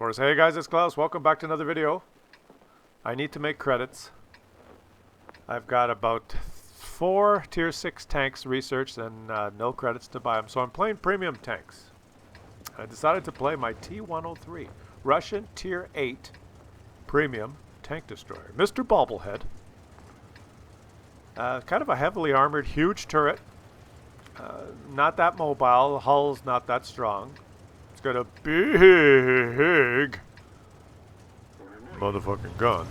Force. Hey guys, it's Klaus. Welcome back to another video. I need to make credits. I've got about 4 tier 6 tanks researched and no credits to buy them. So I'm playing premium tanks. I decided to play my T-103 Russian tier 8 premium tank destroyer. Mr. Bobblehead. Kind of a heavily armored, huge turret. Not that mobile. The hull's not that strong. It's got a big motherfucking gun.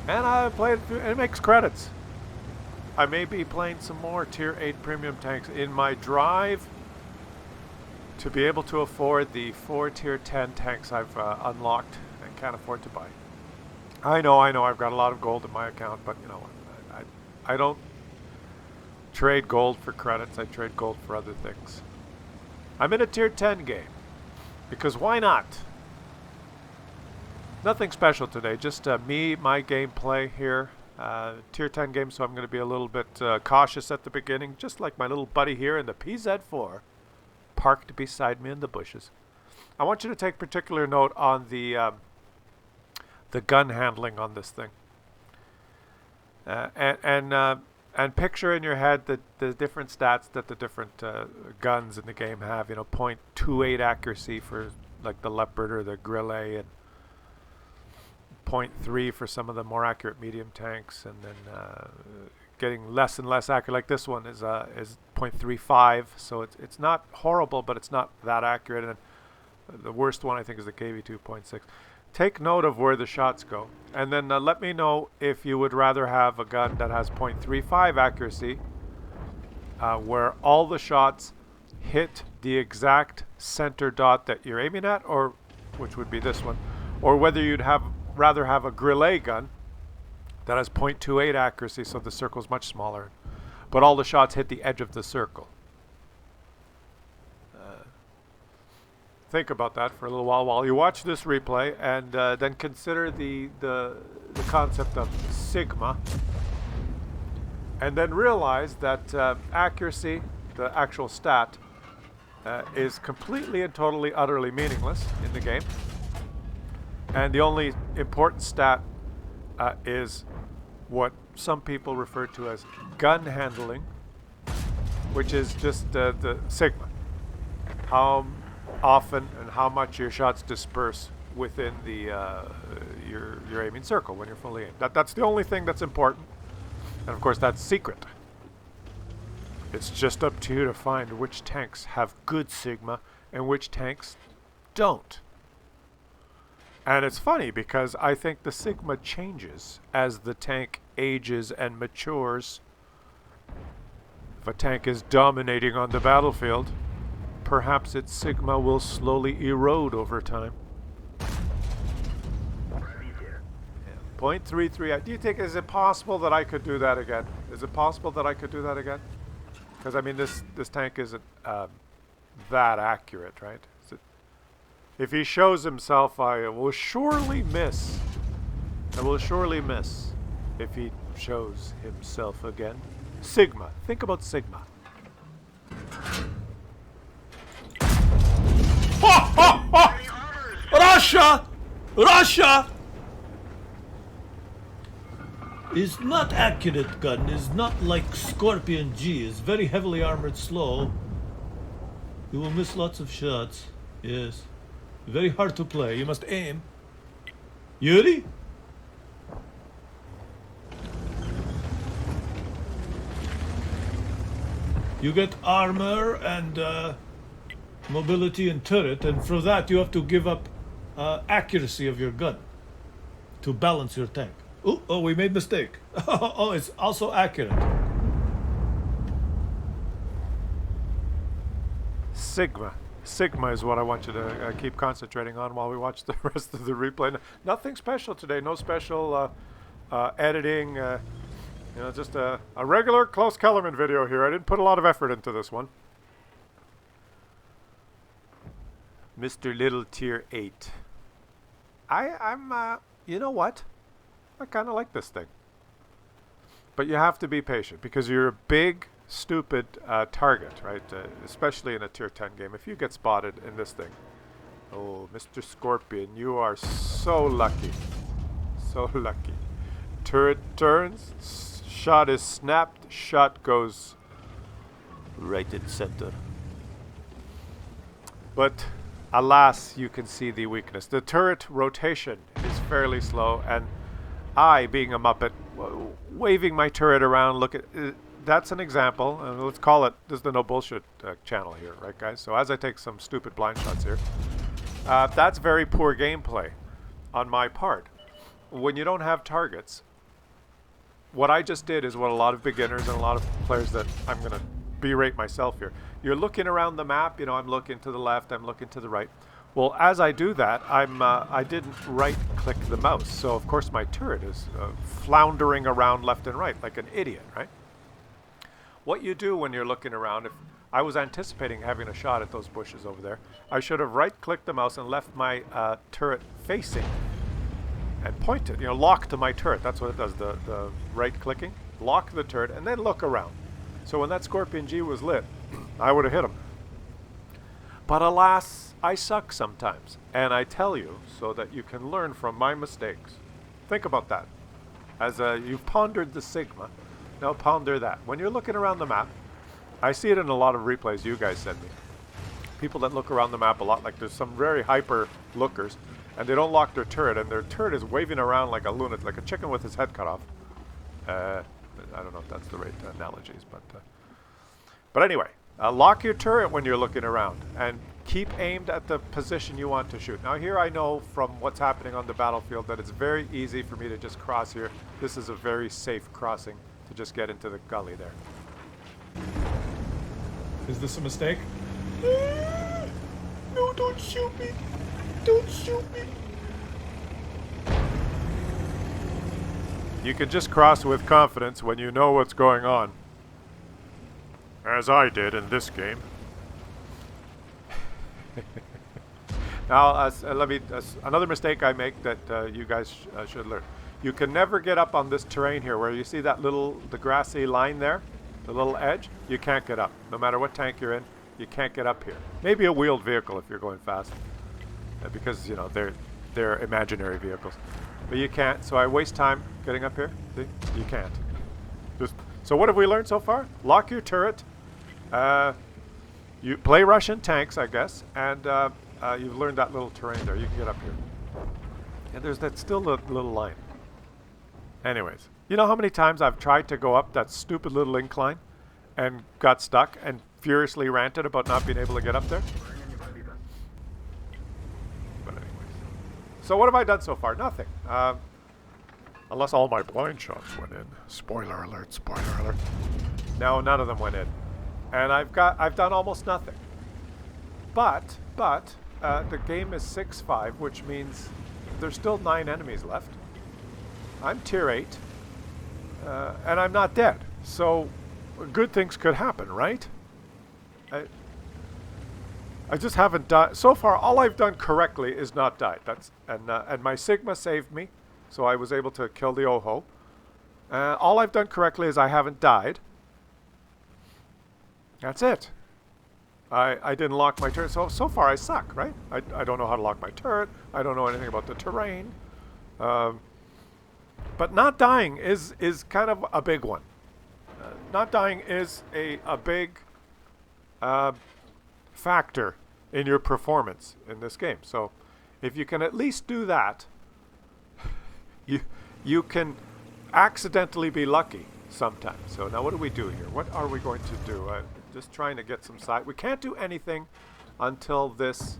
And I played it, it makes credits. I may be playing some more tier 8 premium tanks in my drive to be able to afford the 4 tier 10 tanks I've unlocked and can't afford to buy. I know, I've got a lot of gold in my account, but you know, I don't trade gold for credits. I trade gold for other things. I'm in a tier 10 game because why not? Nothing special today, just me, my gameplay here. Tier 10 game, so I'm going to be a little bit cautious at the beginning, just like my little buddy here in the PZ4 parked beside me in the bushes. I want you to take particular note on the gun handling on this thing. And picture in your head the different stats that the different guns in the game have. You know, 0.28 accuracy for like the Leopard or the Grillet, and 0.3 for some of the more accurate medium tanks, and then getting less and less accurate. Like this one is 0.35, so it's not horrible, but it's not that accurate. And the worst one I think is the KV2 0.6. Take note of where the shots go, and then let me know if you would rather have a gun that has 0.35 accuracy, where all the shots hit the exact center dot that you're aiming at, or which would be this one, or whether you'd rather have a Grillet gun that has 0.28 accuracy, so the circle's much smaller, but all the shots hit the edge of the circle. Think about that for a little while you watch this replay, and then consider the concept of sigma, and then realize that accuracy, the actual stat, is completely and totally utterly meaningless in the game, and the only important stat is what some people refer to as gun handling, which is just the sigma. How often and how much your shots disperse within the your aiming circle when you're fully aimed. That's the only thing that's important, and of course that's secret. It's just up to you to find which tanks have good sigma and which tanks don't. And it's funny because I think the sigma changes as the tank ages and matures. If a tank is dominating on the battlefield, perhaps its sigma will slowly erode over time. 0.33. Do you think, is it possible that I could do that again? Is it possible that I could do that again? Because I mean, this tank isn't that accurate, right? If he shows himself, I will surely miss. I will surely miss if he shows himself again. Sigma. Think about sigma. Russia! Russia! Is not accurate gun, is not like Scorpion G, is very heavily armored slow. You will miss lots of shots. Yes. Very hard to play. You must aim. Yuri? You get armor and mobility and turret, and for that you have to give up accuracy of your gun to balance your tank. Oh, we made mistake. Oh, it's also accurate. Sigma. Sigma is what I want you to keep concentrating on while we watch the rest of the replay. Nothing special today. No special editing. You know, just a regular Klaus Kellerman video here. I didn't put a lot of effort into this one. Mr. Little Tier 8. I'm you know what? I kind of like this thing. But you have to be patient because you're a big, stupid target, right? Especially in a tier 10 game. If you get spotted in this thing, Oh, Mr. Scorpion, you are so lucky. So lucky. Turret turns, shot is snapped, shot goes right in center. But alas, you can see the weakness. The turret rotation is fairly slow, and I, being a Muppet, waving my turret around, look at... that's an example, and let's call it... This is the no bullshit channel here, right guys? So as I take some stupid blind shots here, that's very poor gameplay on my part. When you don't have targets, what I just did is what a lot of beginners and a lot of players that I'm going to berate myself here. You're looking around the map, you know, I'm looking to the left, I'm looking to the right. Well, as I do that, I didn't right-click the mouse, so of course my turret is floundering around left and right like an idiot, right? What you do when you're looking around, if I was anticipating having a shot at those bushes over there, I should have right-clicked the mouse and left my turret facing and pointed, you know, lock to my turret. That's what it does, the right-clicking. Lock the turret and then look around. So when that Scorpion G was lit, I would have hit him. But alas, I suck sometimes. And I tell you so that you can learn from my mistakes. Think about that. As you've pondered the Sigma, now ponder that. When you're looking around the map, I see it in a lot of replays you guys send me. People that look around the map a lot, like there's some very hyper lookers, and they don't lock their turret, and their turret is waving around like a lunatic, like a chicken with his head cut off. I don't know if that's the right analogies, but anyway, lock your turret when you're looking around, and keep aimed at the position you want to shoot. Now here I know from what's happening on the battlefield that it's very easy for me to just cross here. This is a very safe crossing to just get into the gully there. Is this a mistake? No, don't shoot me. Don't shoot me. You can just cross with confidence when you know what's going on. As I did in this game. Now, another mistake I make that you guys should learn. You can never get up on this terrain here where you see that the grassy line there, the little edge. You can't get up. No matter what tank you're in, you can't get up here. Maybe a wheeled vehicle if you're going fast. Because, you know, they're imaginary vehicles. But you can't, so I waste time getting up here. See? You can't. So what have we learned so far? Lock your turret. You play Russian tanks, I guess, and you've learned that little terrain there. You can get up here. And there's that still little line. Anyways, you know how many times I've tried to go up that stupid little incline and got stuck and furiously ranted about not being able to get up there? But anyways. So what have I done so far? Nothing. Unless all my blind shots went in. Spoiler alert, spoiler alert. No, none of them went in. And I've done almost nothing. But the game is 6-5, which means there's still 9 enemies left. I'm tier 8, and I'm not dead. So good things could happen, right? I just haven't died. So far, all I've done correctly is not died. And my Sigma saved me, so I was able to kill the Oho. All I've done correctly is I haven't died. That's it. I didn't lock my turret. So far I suck, right? I don't know how to lock my turret. I don't know anything about the terrain. But not dying is kind of a big one. Not dying is a big factor in your performance in this game. So if you can at least do that, you can accidentally be lucky sometimes. So now what do we do here? What are we going to do? Just trying to get some side. We can't do anything until this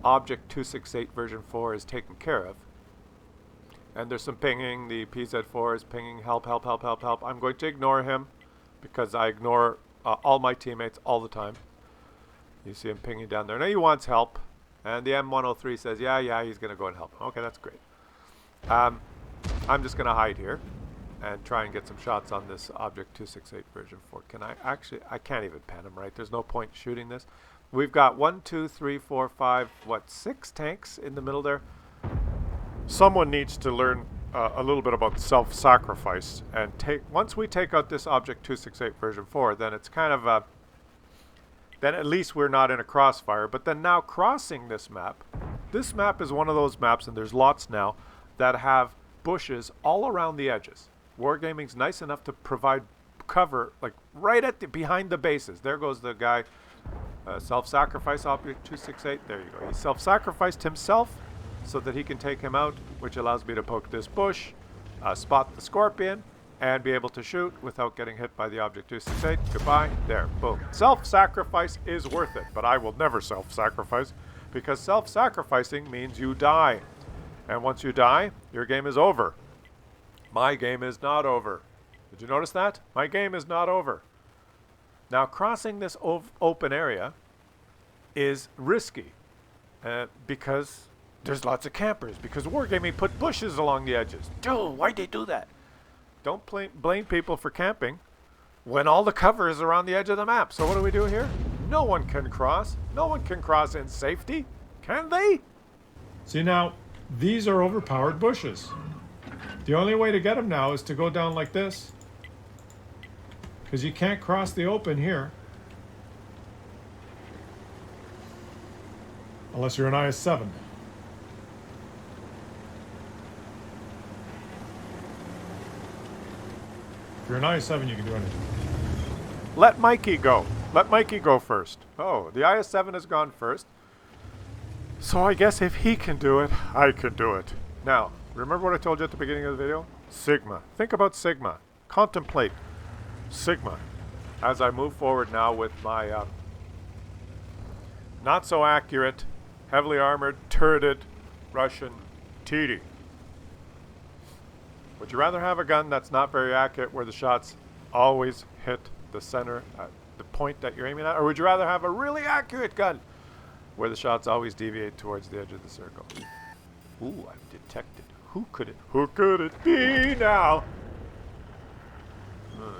Object 268 version 4 is taken care of. And there's some pinging. The PZ4 is pinging, help, help, help, help, help. I'm going to ignore him because I ignore all my teammates all the time. You see him pinging down there. Now he wants help. And the M103 says, yeah, he's going to go and help. Okay, that's great. I'm just going to hide here and try and get some shots on this Object 268 version 4. Can I actually... I can't even pen him, right? There's no point shooting this. We've got 1, 2, 3, 4, 5, 6 tanks in the middle there. Someone needs to learn a little bit about self-sacrifice and once we take out this Object 268 version 4, then it's kind of then at least we're not in a crossfire. But then now crossing this map is one of those maps, and there's lots now, that have bushes all around the edges. Wargaming's nice enough to provide cover, like right at behind the bases. There goes the guy, self-sacrifice object 268. There you go. He self-sacrificed himself so that he can take him out, which allows me to poke this bush, spot the scorpion, and be able to shoot without getting hit by the object 268. Goodbye. There. Boom. Self-sacrifice is worth it, but I will never self-sacrifice, because self-sacrificing means you die. And once you die, your game is over. My game is not over. Did you notice that? My game is not over. Now, crossing this open area is risky because there's lots of campers, because Wargaming put bushes along the edges. Dude, why'd they do that? Don't blame people for camping when all the cover is around the edge of the map. So what do we do here? No one can cross. No one can cross in safety. Can they? See, now, these are overpowered bushes. The only way to get them now is to go down like this, because you can't cross the open here unless you're an IS-7. If you're an IS-7, you can do anything. Let Mikey go. Let Mikey go first. Oh, the IS-7 has gone first. So I guess if he can do it, I can do it. Now, remember what I told you at the beginning of the video? Sigma. Think about Sigma. Contemplate Sigma as I move forward now with my not so accurate, heavily armored, turreted Russian TD. Would you rather have a gun that's not very accurate, where the shots always hit the center, the point that you're aiming at, or would you rather have a really accurate gun where the shots always deviate towards the edge of the circle? Ooh, I've detected. Who could it be now?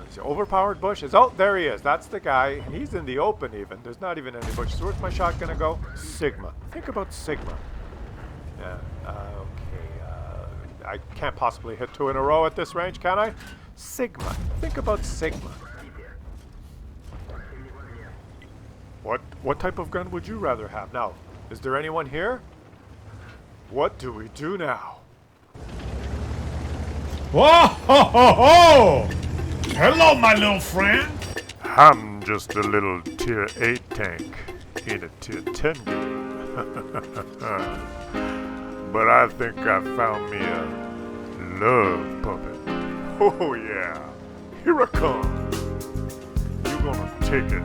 It's the overpowered bushes. Oh, there he is. That's the guy. And he's in the open even. There's not even any bushes. So where's my shot gonna go? Sigma. Think about Sigma. Yeah. Okay. I can't possibly hit two in a row at this range, can I? Sigma. Think about Sigma. What type of gun would you rather have? Now, is there anyone here? What do we do now? Whoa! Ho, ho, ho! Hello, my little friend! I'm just a little tier 8 tank in a tier 10 game. But I think I found me a love puppet. Oh yeah, here I come. You gonna take it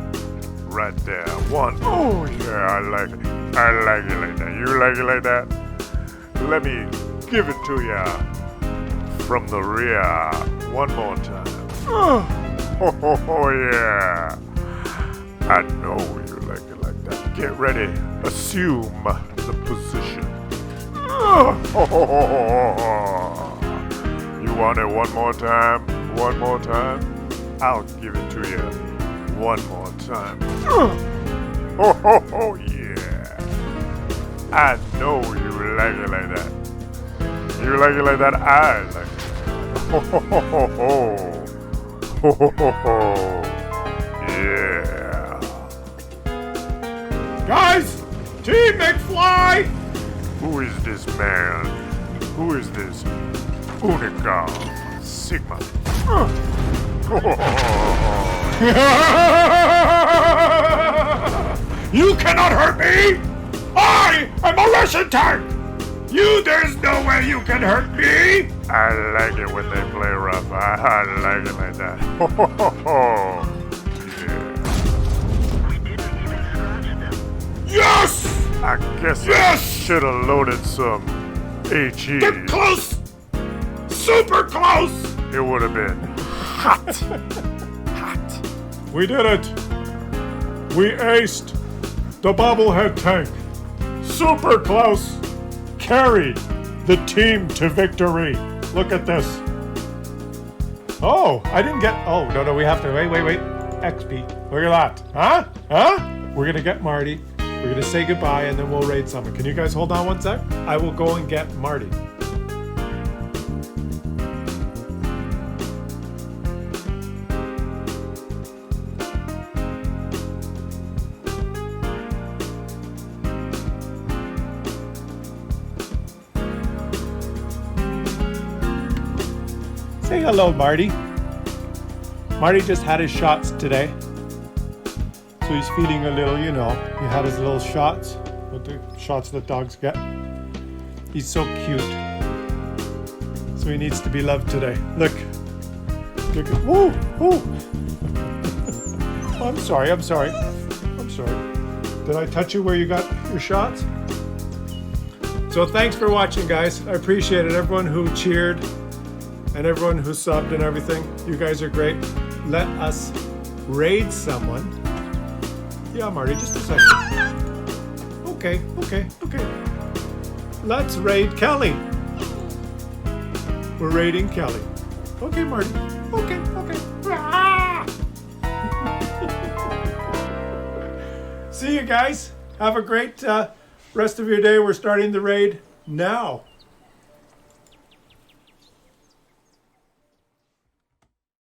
right there. One. Oh yeah, I like it. I like it like that. You like it like that? Let me give it to ya from the rear one more time. Oh yeah. I know you like it like that. Get ready. Assume the position. You want it one more time? One more time? I'll give it to you one more time. Oh yeah. I know you like it like that. You like it like that? I like it. Yeah. Guys! Team McFly! Who is this man? Who is this Unica Sigma? You cannot hurt me! I am a Russian tank! There's no way you can hurt me! I like it when they play rough. I like it like that. Yeah. Yes! I guess I should have loaded some HE. Get close! Super close! It would have been hot. Hot. We did it! We aced the bobblehead tank. Super Klaus carried the team to victory. Look at this. Oh, I didn't get... Oh, no, we have to... Wait. XP. Look at that. Huh? We're gonna get Marty. We're gonna say goodbye, and then we'll raid someone. Can you guys hold on one sec? I will go and get Marty. Say hello, Marty. Marty just had his shots today. So he's feeling a little, you know, he had his little shots, with the shots that dogs get. He's so cute. So he needs to be loved today. Look. Look. Woo! Woo! I'm sorry. Did I touch you where you got your shots? So thanks for watching, guys. I appreciate it. Everyone who cheered and everyone who subbed and everything. You guys are great. Let us raid someone. Yeah, Marty, just a second. Okay. Let's raid Kelly. We're raiding Kelly. Okay, Marty. Okay. See you guys. Have a great rest of your day. We're starting the raid now.